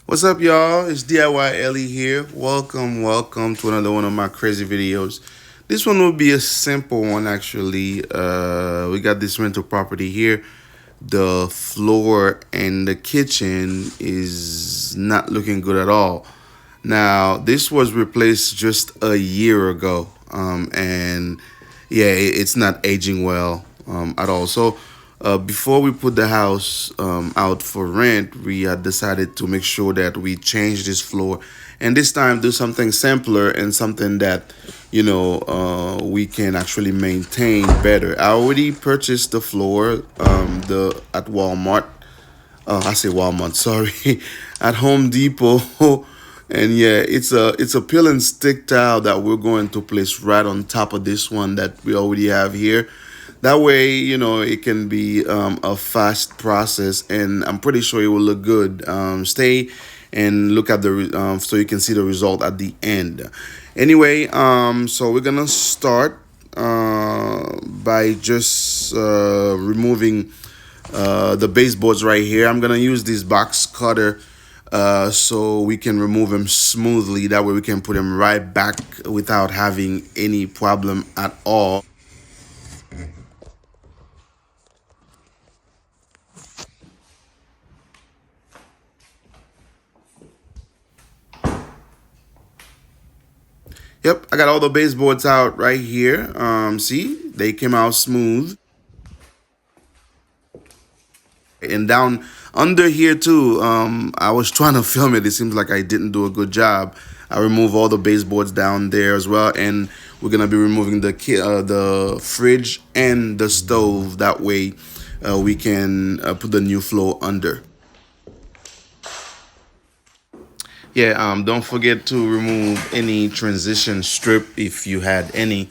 What's up, y'all? It's DIY-Elie here. Welcome to another one of my crazy videos. This one will be a simple one, actually. We got this rental property here. The floor and the kitchen is not looking good at all. Now, this was replaced just a year ago, and yeah, it's not aging well at all. So, before we put the house out for rent, we had decided to make sure that we change this floor, and this time do something simpler and something that we can actually maintain better. I already purchased the floor at Walmart. I say Walmart, sorry, at Home Depot. And yeah, it's a peel and stick tile that we're going to place right on top of this one that we already have here. That way, it can be a fast process, and I'm pretty sure it will look good. Stay and look at so you can see the result at the end. Anyway, so we're gonna start by just removing the baseboards right here. I'm gonna use this box cutter so we can remove them smoothly. That way we can put them right back without having any problem at all. Yep, I got all the baseboards out right here. See, they came out smooth. And down under here too, I was trying to film it. It seems like I didn't do a good job. I removed all the baseboards down there as well, and we're gonna be removing the fridge and the stove. That way, we can put the new floor under. Yeah, don't forget to remove any transition strip if you had any.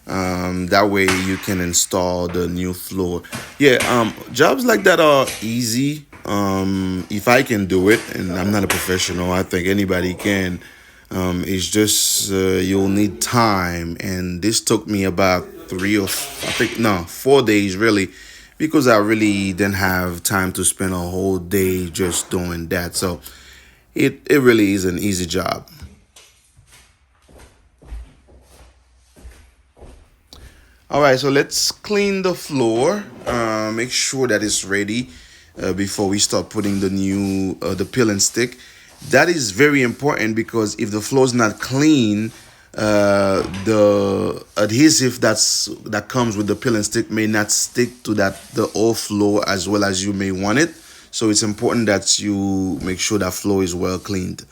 That way you can install the new floor. Yeah, jobs like that are easy. If I can do it, and I'm not a professional, I think anybody can. It's just you'll need time, and this took me about I think no, 4 days really, because I really didn't have time to spend a whole day just doing that. So it really is an easy job. All right, so let's clean the floor. Make sure that it's ready before we start putting the peel and stick. That is very important because if the floor is not clean, the adhesive that comes with the peel and stick may not stick to the old floor as well as you may want it. So it's important that you make sure that floor is well cleaned.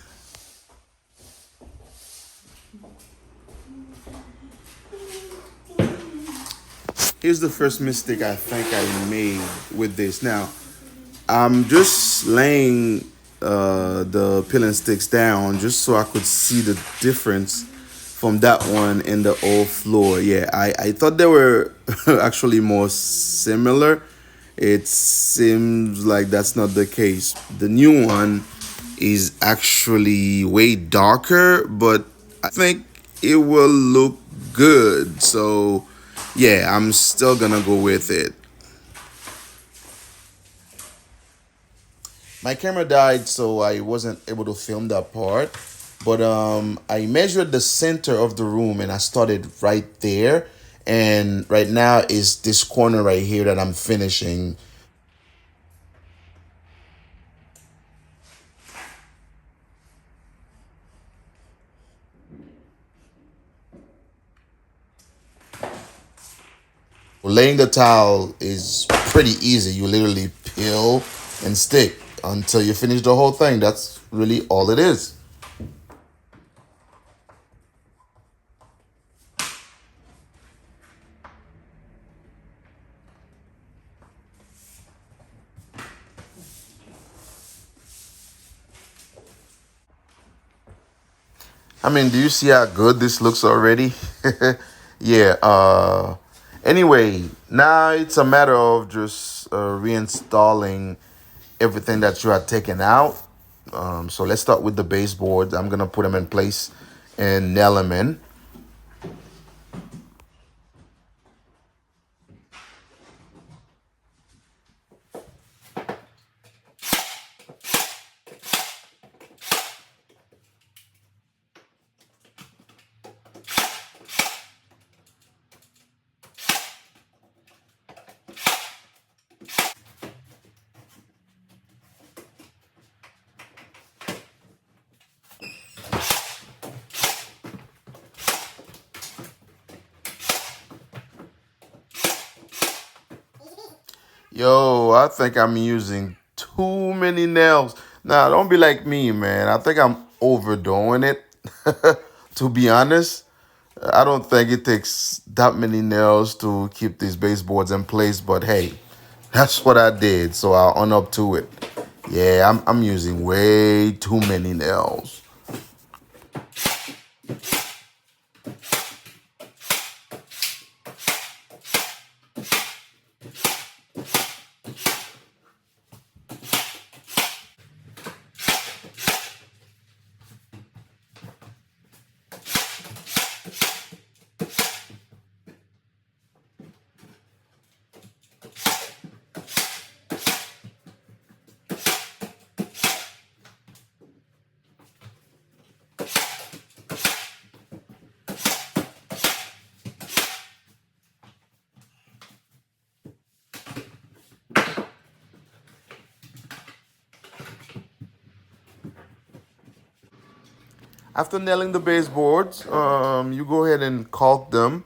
Here's the first mistake I think I made with this. Now, I'm just laying the peel and sticks down just so I could see the difference from that one and the old floor. Yeah, I thought they were actually more similar. It seems like that's not the case. The new one is actually way darker, but I think it will look good. So yeah, I'm still gonna go with it. My camera died, so I wasn't able to film that part. But I measured the center of the room and I started right there. And right now is this corner right here that I'm finishing. Laying the towel is pretty easy. You literally peel and stick until you finish the whole thing. That's really all it is. I mean, do you see how good this looks already? Yeah. Anyway, now it's a matter of just reinstalling everything that you had taken out. So let's start with the baseboards. I'm gonna put them in place and nail them in. Yo, I think I'm using too many nails. Now, don't be like me, man. I think I'm overdoing it. To be honest, I don't think it takes that many nails to keep these baseboards in place. But hey, that's what I did, so I'll own up to it. Yeah, I'm using way too many nails. After nailing the baseboards, you go ahead and caulk them.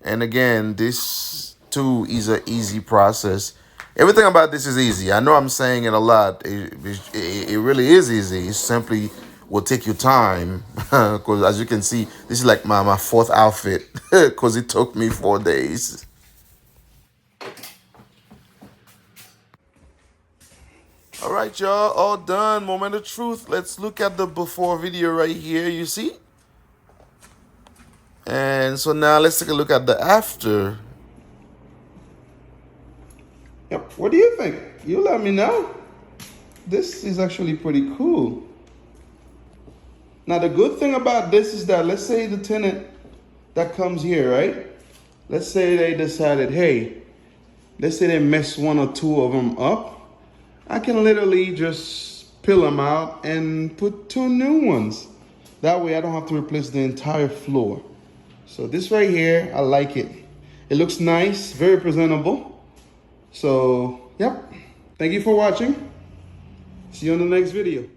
And again, this too is an easy process. Everything about this is easy. I know I'm saying it a lot. It really is easy. It simply will take you time. Because as you can see, this is like my fourth outfit because it took me 4 days. All right, y'all, all done. Moment of truth. Let's look at the before video right here. You see? And so now let's take a look at the after. Yep. What do you think? You let me know. This is actually pretty cool. Now the good thing about this is that let's say the tenant that comes here, right? Let's say they decided, hey, let's say they mess one or two of them up. I can literally just peel them out and put two new ones. That way I don't have to replace the entire floor. So this right here, I like it. It looks nice, very presentable. So, yep. Thank you for watching. See you on the next video.